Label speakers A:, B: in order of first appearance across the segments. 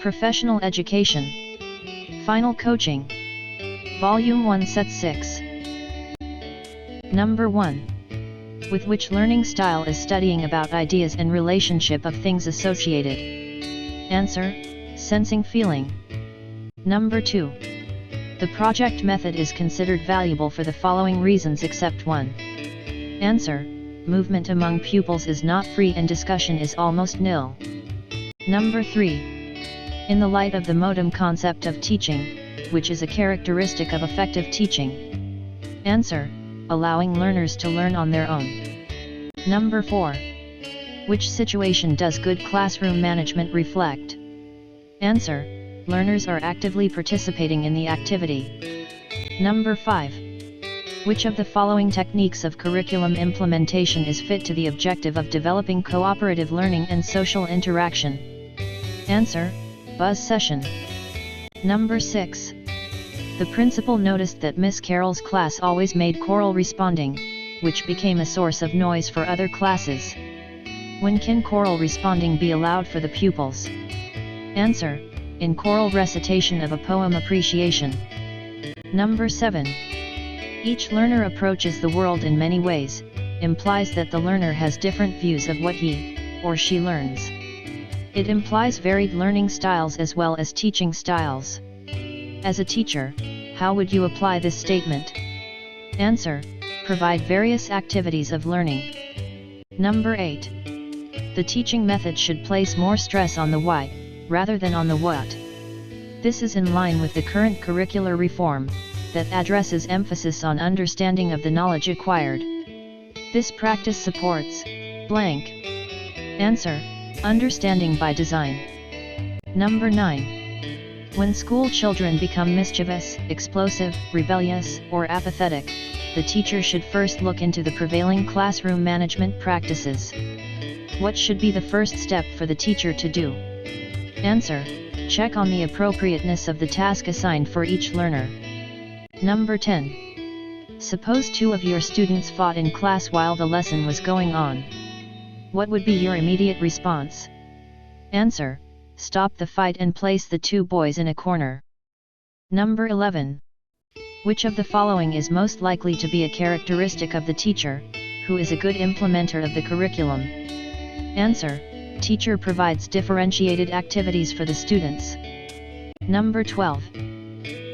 A: Professional education. Final coaching. Volume 1 Set 6. Number 1. With which learning style is studying about ideas and relationship of things associated? Answer: sensing feeling. Number 2. The project method is considered valuable for the following reasons except one. Answer: movement among pupils is not free and discussion is almost nil. Number 3. In the light of the modem concept of teaching, which is a characteristic of effective teaching? Answer: allowing learners to learn on their own. Number 4. Which situation does good classroom management reflect? Answer: learners are actively participating in the activity. Number 5. Which of the following techniques of curriculum implementation is fit to the objective of developing cooperative learning and social interaction? Answer: buzz session. Number 6. The principal noticed that Miss Carroll's class always made choral responding, which became a source of noise for other classes. When can choral responding be allowed for the pupils? Answer: in choral recitation of a poem appreciation. Number 7. Each learner approaches the world in many ways, implies that the learner has different views of what he or she learns. It implies varied learning styles as well as teaching styles. As a teacher, how would you apply this statement? Answer: provide various activities of learning. Number 8. The teaching method should place more stress on the why, rather than on the what. This is in line with the current curricular reform, that addresses emphasis on understanding of the knowledge acquired. This practice supports blank. Answer: understanding by design. Number 9. When school children become mischievous, explosive, rebellious, or apathetic, the teacher should first look into the prevailing classroom management practices. What should be the first step for the teacher to do? Answer: check on the appropriateness of the task assigned for each learner. Number 10. Suppose two of your students fought in class while the lesson was going on. What would be your immediate response? Answer: stop the fight and place the two boys in a corner. Number 11. Which of the following is most likely to be a characteristic of the teacher, who is a good implementer of the curriculum? Answer: teacher provides differentiated activities for the students. Number 12.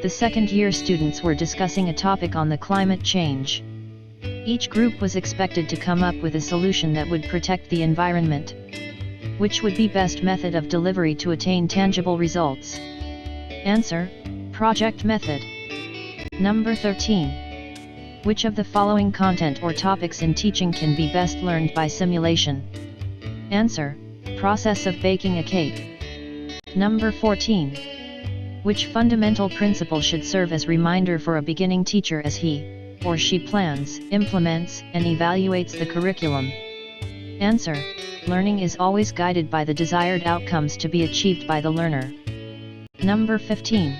A: The second-year students were discussing a topic on the climate change. Each group was expected to come up with a solution that would protect the environment. Which would be best method of delivery to attain tangible results? Answer: project method. Number 13. Which of the following content or topics in teaching can be best learned by simulation? Answer: process of baking a cake. Number 14. Which fundamental principle should serve as reminder for a beginning teacher as he or she plans, implements, and evaluates the curriculum? Answer: learning is always guided by the desired outcomes to be achieved by the learner. Number 15.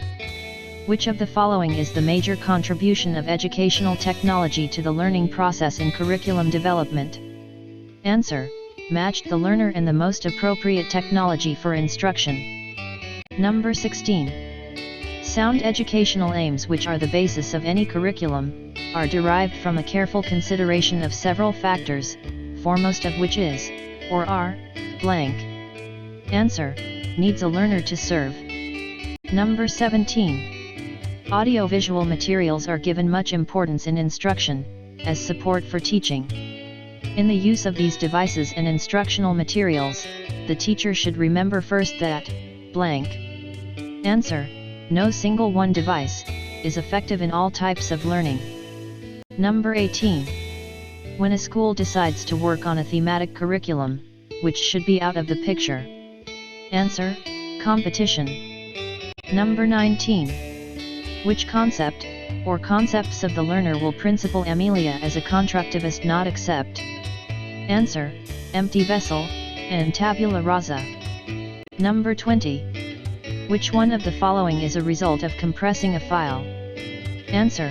A: Which of the following is the major contribution of educational technology to the learning process in curriculum development? Answer: matched the learner and the most appropriate technology for instruction. Number 16. Sound educational aims, which are the basis of any curriculum, are derived from a careful consideration of several factors, foremost of which is, or are, blank. Answer: needs a learner to serve. Number 17. Audiovisual materials are given much importance in instruction, as support for teaching. In the use of these devices and instructional materials, the teacher should remember first that, blank. Answer: no single one device is effective in all types of learning. Number 18. When a school decides to work on a thematic curriculum, which should be out of the picture? Answer: competition. Number 19. Which concept, or concepts of the learner will Principal Amelia as a constructivist not accept? Answer: empty vessel, and tabula rasa. Number 20. Which one of the following is a result of compressing a file? Answer: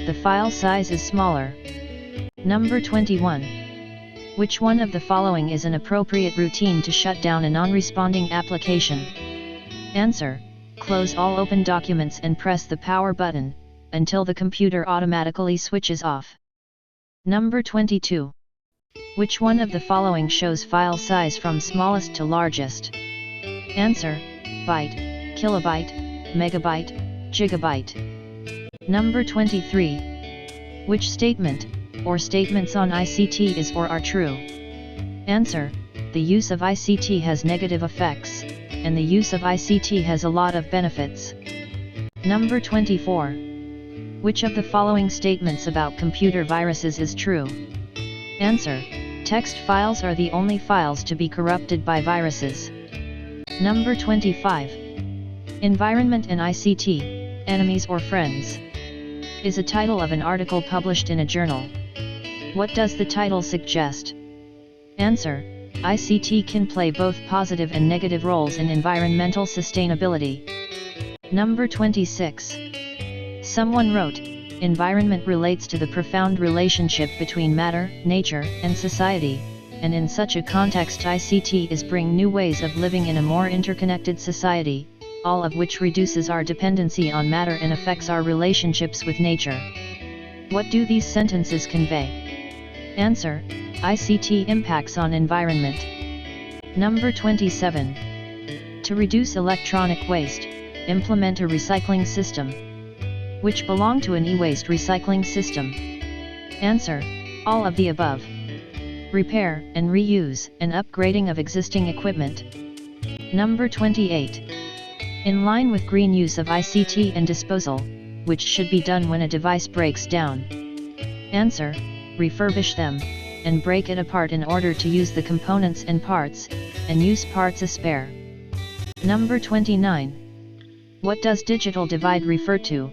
A: the file size is smaller. Number 21. Which one of the following is an appropriate routine to shut down a non-responding application? Answer: close all open documents and press the power button, until the computer automatically switches off. Number 22. Which one of the following shows file size from smallest to largest? Answer: byte, kilobyte, megabyte, gigabyte. Number 23. Which statement, or statements on ICT is or are true? Answer: the use of ICT has negative effects, and the use of ICT has a lot of benefits. Number 24. Which of the following statements about computer viruses is true? Answer: text files are the only files to be corrupted by viruses. Number 25. Environment and ICT, Enemies or Friends, is a title of an article published in a journal. What does the title suggest? Answer: ICT can play both positive and negative roles in environmental sustainability. Number 26. Someone wrote, environment relates to the profound relationship between matter, nature, and society, and in such a context ICT is bring new ways of living in a more interconnected society, all of which reduces our dependency on matter and affects our relationships with nature. What do these sentences convey? Answer: ICT impacts on environment. Number 27. To reduce electronic waste, implement a recycling system. Which belong to an e-waste recycling system? Answer: all of the above. Repair and reuse and upgrading of existing equipment. Number 28. In line with green use of ICT and disposal, which should be done when a device breaks down? Answer: refurbish them, and break it apart in order to use the components and parts, and use parts as spare. Number 29. What does digital divide refer to?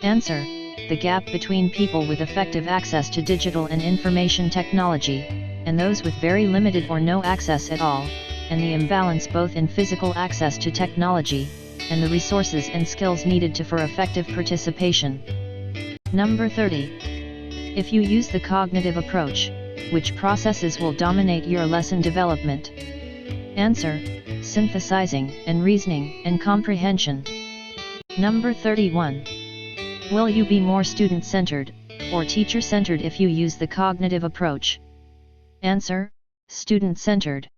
A: Answer: the gap between people with effective access to digital and information technology, and those with very limited or no access at all, and the imbalance both in physical access to technology, and the resources and skills needed for effective participation. Number 30. If you use the cognitive approach, which processes will dominate your lesson development? Answer: synthesizing, and reasoning, and comprehension. Number 31. Will you be more student-centered, or teacher-centered if you use the cognitive approach? Answer: student-centered.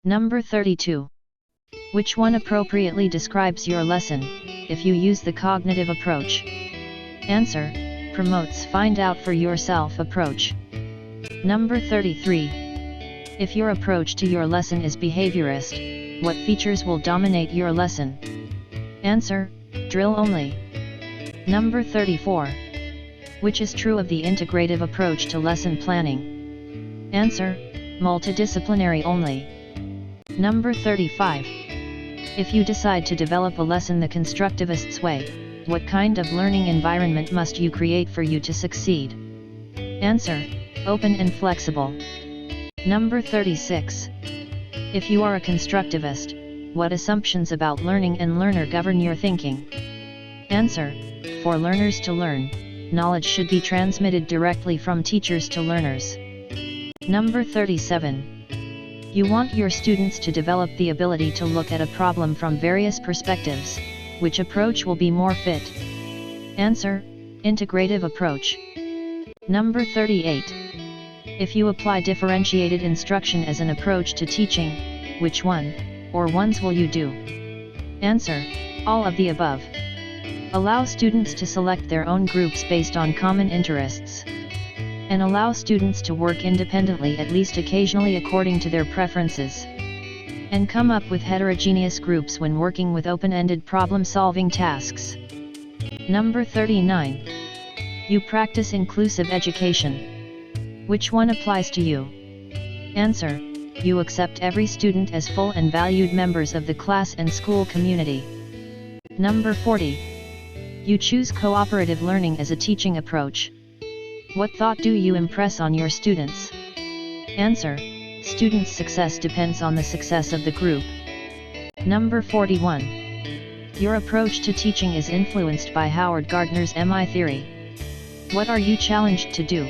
A: Number 32. Which one appropriately describes your lesson, if you use the cognitive approach? Answer: promotes find out for yourself approach. Number 33. If your approach to your lesson is behaviorist, what features will dominate your lesson? Answer: drill only. Number 34. Which is true of the integrative approach to lesson planning? Answer: multidisciplinary only. Number 35. If you decide to develop a lesson the constructivist's way, what kind of learning environment must you create for you to succeed? Answer: open and flexible. Number 36. If you are a constructivist, what assumptions about learning and learner govern your thinking? Answer: for learners to learn, knowledge should be transmitted directly from teachers to learners. Number 37. You want your students to develop the ability to look at a problem from various perspectives. Which approach will be more fit? Answer: integrative approach. Number 38. If you apply differentiated instruction as an approach to teaching, which one, or ones will you do? Answer: all of the above. Allow students to select their own groups based on common interests. And allow students to work independently at least occasionally according to their preferences. And come up with heterogeneous groups when working with open-ended problem-solving tasks. Number 39. You practice inclusive education. Which one applies to you? Answer: you accept every student as full and valued members of the class and school community. Number 40. You choose cooperative learning as a teaching approach. What thought do you impress on your students? Answer: students' success depends on the success of the group. Number 41. Your approach to teaching is influenced by Howard Gardner's MI theory. What are you challenged to do?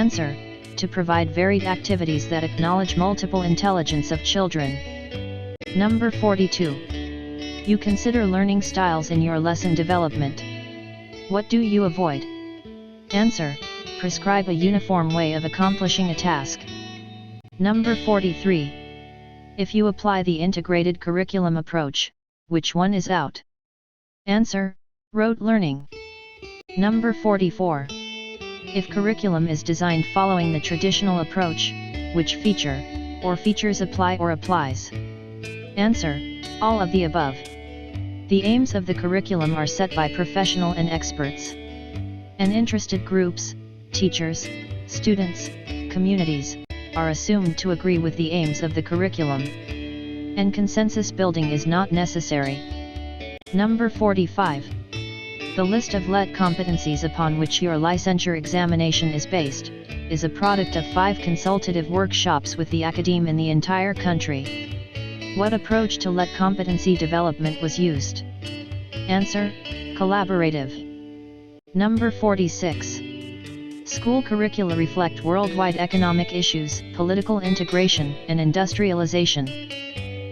A: Answer: to provide varied activities that acknowledge multiple intelligence of children. Number 42. You consider learning styles in your lesson development. What do you avoid? Answer: prescribe a uniform way of accomplishing a task. Number 43. If you apply the integrated curriculum approach, which one is out? Answer: rote learning. Number 44. If curriculum is designed following the traditional approach, which feature, or features apply or applies? Answer: all of the above. The aims of the curriculum are set by professional and experts. And interested groups, teachers, students, communities, are assumed to agree with the aims of the curriculum. And consensus building is not necessary. Number 45. The list of LET competencies upon which your licensure examination is based, is a product of 5 consultative workshops with the academe in the entire country. What approach to LET competency development was used? Answer: collaborative. Number 46. School curricula reflect worldwide economic issues, political integration, and industrialization.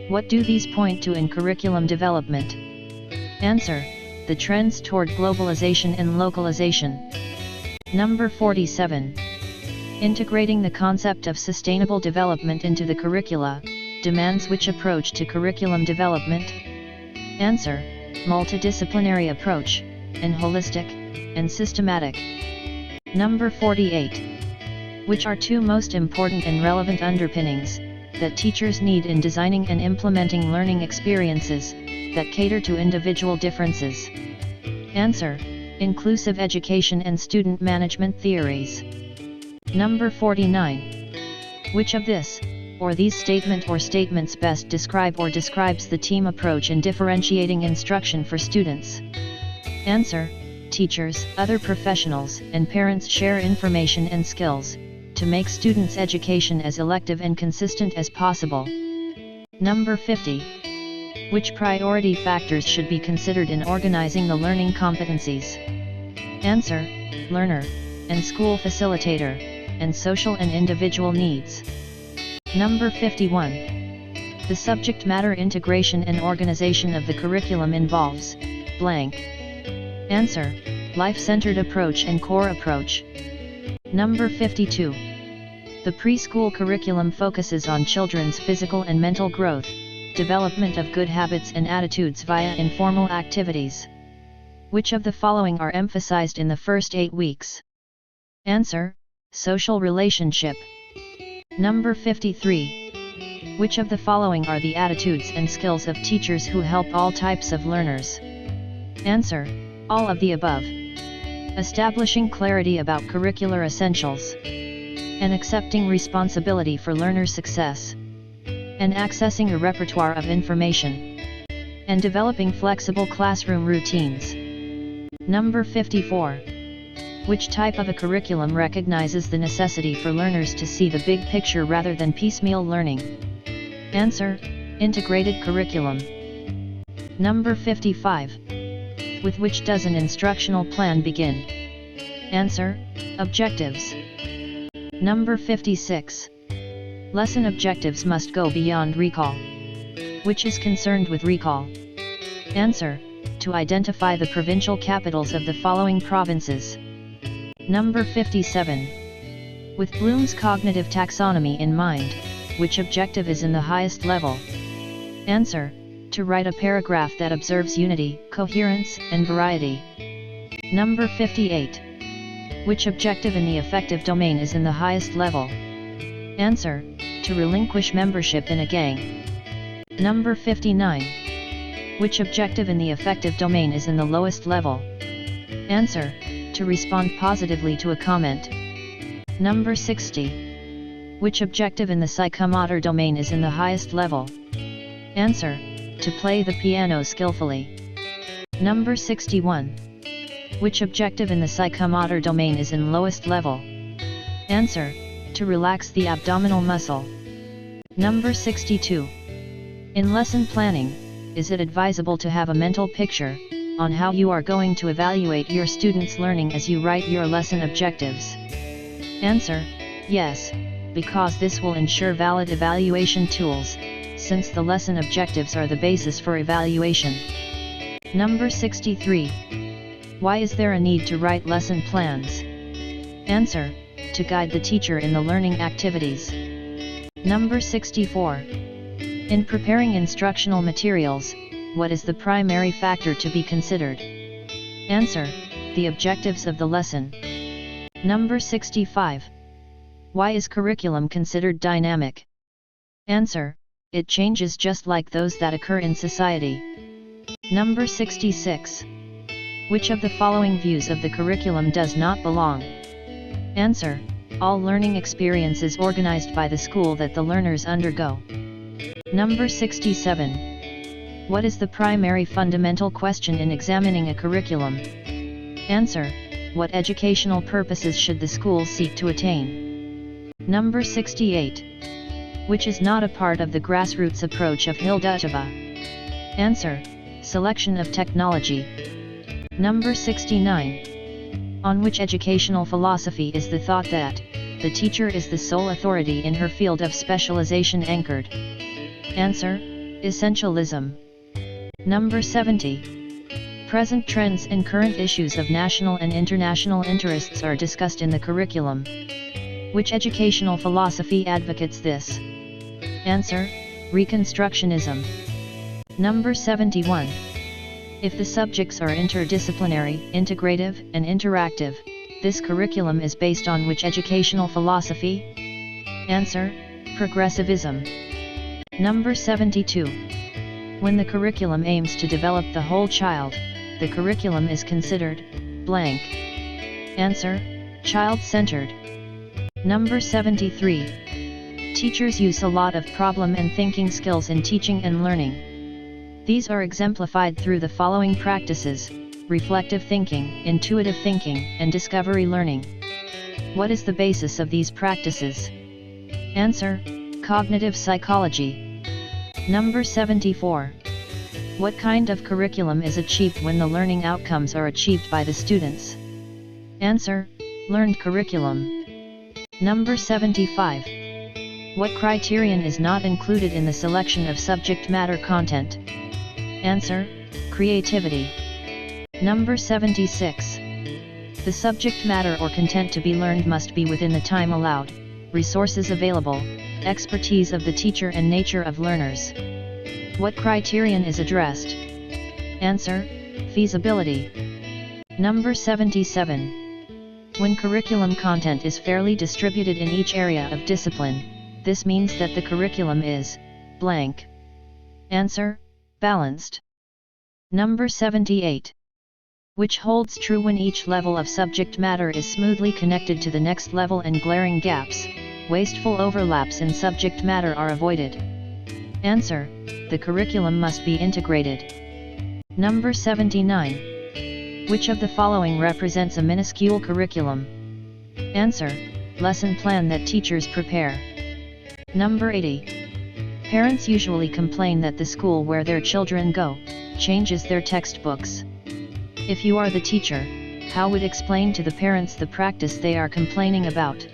A: What do these point to in curriculum development? Answer: the trends toward globalization and localization. Number 47. Integrating the concept of sustainable development into the curricula demands which approach to curriculum development? Answer: multidisciplinary approach, and holistic, and systematic. Number 48. Which are 2 most important and relevant underpinnings that teachers need in designing and implementing learning experiences that cater to individual differences? Answer: inclusive education and student management theories. Number 49. Which of this, or these statement or statements best describe or describes the team approach in differentiating instruction for students? Answer: teachers, other professionals, and parents share information and skills to make students' education as elective and consistent as possible. Number 50. Which priority factors should be considered in organizing the learning competencies? Answer: learner, and school facilitator, and social and individual needs. Number 51. The subject matter integration and organization of the curriculum involves blank. Answer: life-centered approach and core approach. Number 52. The preschool curriculum focuses on children's physical and mental growth, development of good habits and attitudes via informal activities. Which of the following are emphasized in the first 8 weeks? Answer: social relationship. Number 53. Which of the following are the attitudes and skills of teachers who help all types of learners? Answer: all of the above. Establishing clarity about curricular essentials, and accepting responsibility for learner success, and accessing a repertoire of information, and developing flexible classroom routines. Number 54. Which type of a curriculum recognizes the necessity for learners to see the big picture rather than piecemeal learning? Answer: integrated curriculum. Number 55. With which does an instructional plan begin? Answer: objectives. Number 56. Lesson objectives must go beyond recall. Which is concerned with recall? Answer: to identify the provincial capitals of the following provinces. Number 57. With Bloom's cognitive taxonomy in mind, which objective is in the highest level? Answer: to write a paragraph that observes unity, coherence, and variety. Number 58. Which objective in the affective domain is in the highest level? Answer: to relinquish membership in a gang. Number 59. Which objective in the affective domain is in the lowest level? Answer: to respond positively to a comment. Number 60. Which objective in the psychomotor domain is in the highest level? Answer: to play the piano skillfully. Number 61. Which objective in the psychomotor domain is in lowest level? Answer: to relax the abdominal muscle. Number 62. In lesson planning, is it advisable to have a mental picture on how you are going to evaluate your students' learning as you write your lesson objectives? Answer: yes, because this will ensure valid evaluation tools, since the lesson objectives are the basis for evaluation. Number 63. Why is there a need to write lesson plans? Answer: to guide the teacher in the learning activities. Number 64. In preparing instructional materials, what is the primary factor to be considered? Answer: the objectives of the lesson. Number 65. Why is curriculum considered dynamic? Answer: it changes just like those that occur in society. Number 66. Which of the following views of the curriculum does not belong? Answer: all learning experiences organized by the school that the learners undergo. Number 67. What is the primary fundamental question in examining a curriculum? Answer: what educational purposes should the school seek to attain? Number 68. Which is not a part of the grassroots approach of Hildutava? Answer: selection of technology. Number 69. On which educational philosophy is the thought that the teacher is the sole authority in her field of specialization anchored? Answer: essentialism. Number 70. Present trends and current issues of national and international interests are discussed in the curriculum. Which educational philosophy advocates this? Answer: Reconstructionism. Number 71. If the subjects are interdisciplinary, integrative, and interactive, this curriculum is based on which educational philosophy? Answer: progressivism. Number 72. When the curriculum aims to develop the whole child, the curriculum is considered blank. Answer: child-centered. Number 73. Teachers use a lot of problem and thinking skills in teaching and learning. These are exemplified through the following practices: reflective thinking, intuitive thinking, and discovery learning. What is the basis of these practices? Answer: cognitive psychology. Number 74. What kind of curriculum is achieved when the learning outcomes are achieved by the students? Answer: learned curriculum. Number 75. What criterion is not included in the selection of subject matter content? Answer: creativity. Number 76. The subject matter or content to be learned must be within the time allowed, resources available, expertise of the teacher and nature of learners. What criterion is addressed? Answer: feasibility. Number 77. When curriculum content is fairly distributed in each area of discipline, this means that the curriculum is blank. Answer: balanced. Number 78. Which holds true when each level of subject matter is smoothly connected to the next level and glaring gaps, wasteful overlaps in subject matter are avoided? Answer: the curriculum must be integrated. Number 79. Which of the following represents a minuscule curriculum? Answer: lesson plan that teachers prepare. Number 80. Parents usually complain that the school where their children go changes their textbooks. If you are the teacher, how would explain to the parents the practice they are complaining about?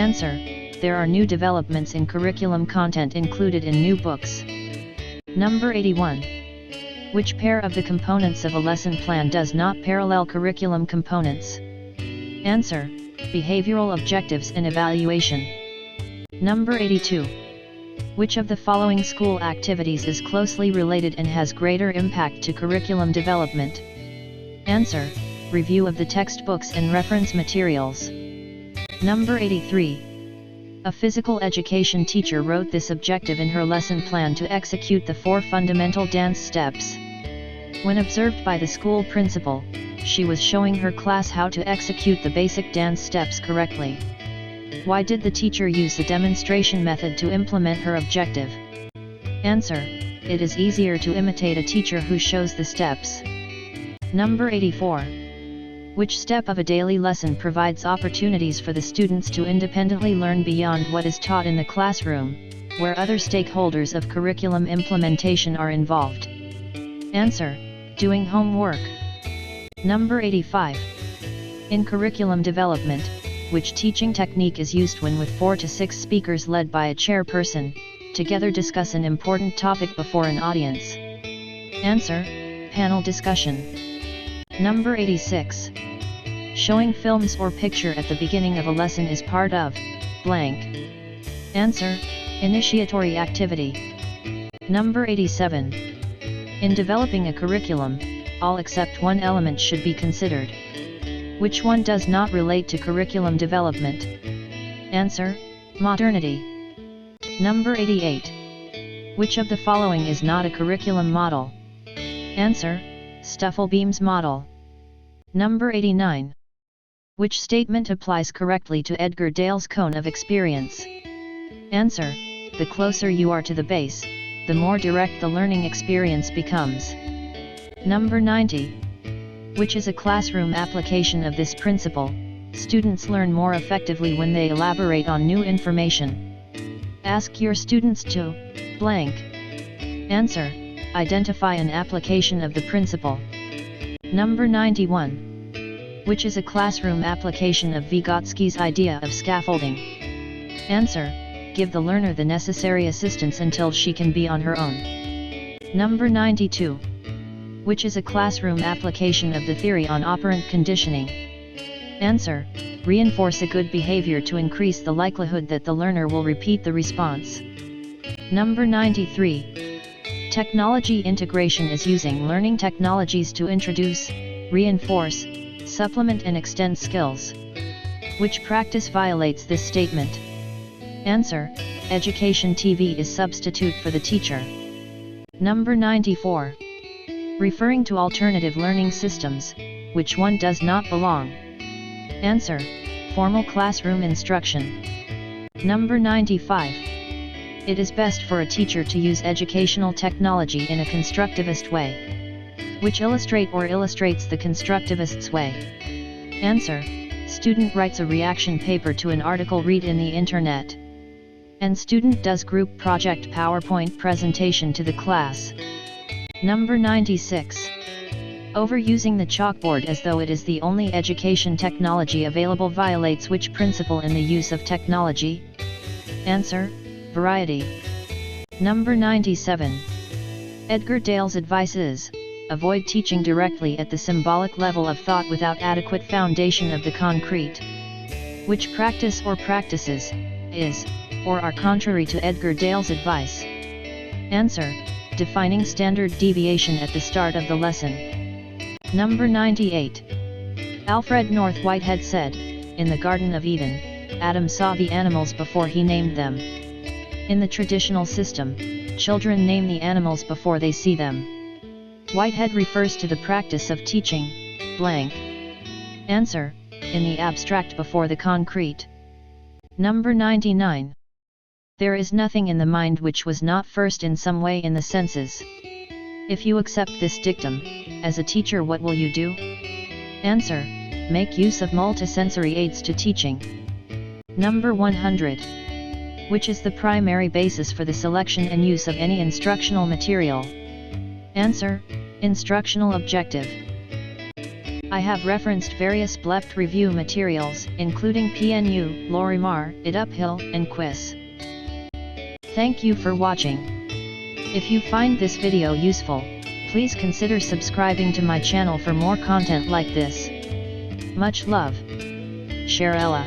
A: Answer: there are new developments in curriculum content included in new books. Number 81. Which pair of the components of a lesson plan does not parallel curriculum components? Answer: behavioral objectives and evaluation. Number 82. Which of the following school activities is closely related and has greater impact to curriculum development? Answer: review of the textbooks and reference materials. Number 83. A physical education teacher wrote this objective in her lesson plan to execute the 4 fundamental dance steps. When observed by the school principal, she was showing her class how to execute the basic dance steps correctly. Why did the teacher use the demonstration method to implement her objective? Answer: it is easier to imitate a teacher who shows the steps. Number 84. Which step of a daily lesson provides opportunities for the students to independently learn beyond what is taught in the classroom, where other stakeholders of curriculum implementation are involved? Answer: doing homework. Number 85. In curriculum development, which teaching technique is used when with 4 to 6 speakers led by a chairperson? Together discuss an important topic before an audience. Answer: panel discussion. Number 86. Showing films or picture at the beginning of a lesson is part of blank. Answer: initiatory activity. Number 87. In developing a curriculum, all except one element should be considered. Which one does not relate to curriculum development? Answer: modernity. Number 88. Which of the following is not a curriculum model? Answer: Stufflebeam's model. Number 89. Which statement applies correctly to Edgar Dale's cone of experience? Answer: the closer you are to the base, the more direct the learning experience becomes. Number 90. Which is a classroom application of this principle? Students learn more effectively when they elaborate on new information. Ask your students to blank. Answer: identify an application of the principle. Number 91. Which is a classroom application of Vygotsky's idea of scaffolding? Answer: give the learner the necessary assistance until she can be on her own. Number 92. Which is a classroom application of the theory on operant conditioning? Answer: reinforce a good behavior to increase the likelihood that the learner will repeat the response. Number 93. Technology integration is using learning technologies to introduce, reinforce, supplement and extend skills. Which practice violates this statement? Answer: education TV is substitute for the teacher. Number 94. Referring to alternative learning systems, which one does not belong? Answer: formal classroom instruction. Number 95. It is best for a teacher to use educational technology in a constructivist way. Which illustrates the constructivist's way? Answer: student writes a reaction paper to an article read in the internet. And student does group project PowerPoint presentation to the class. Number 96. Overusing the chalkboard as though it is the only education technology available violates which principle in the use of technology? Answer: variety. Number 97. Edgar Dale's advice is: avoid teaching directly at the symbolic level of thought without adequate foundation of the concrete. Which practice or practices is or are contrary to Edgar Dale's advice? Answer: defining standard deviation at the start of the lesson. Number 98. Alfred North Whitehead said, in the Garden of Eden, Adam saw the animals before he named them. In the traditional system, children name the animals before they see them. Whitehead refers to the practice of teaching blank. Answer: in the abstract before the concrete. Number 99. There is nothing in the mind which was not first in some way in the senses. If you accept this dictum, as a teacher what will you do? Answer: make use of multisensory aids to teaching. Number 100. Which is the primary basis for the selection and use of any instructional material? Answer: instructional objective. I have referenced various BLEPT review materials, including PNU, Lorimar, It Uphill, and Quiz. Thank you for watching. If you find this video useful, please consider subscribing to my channel for more content like this. Much love. Share Ella.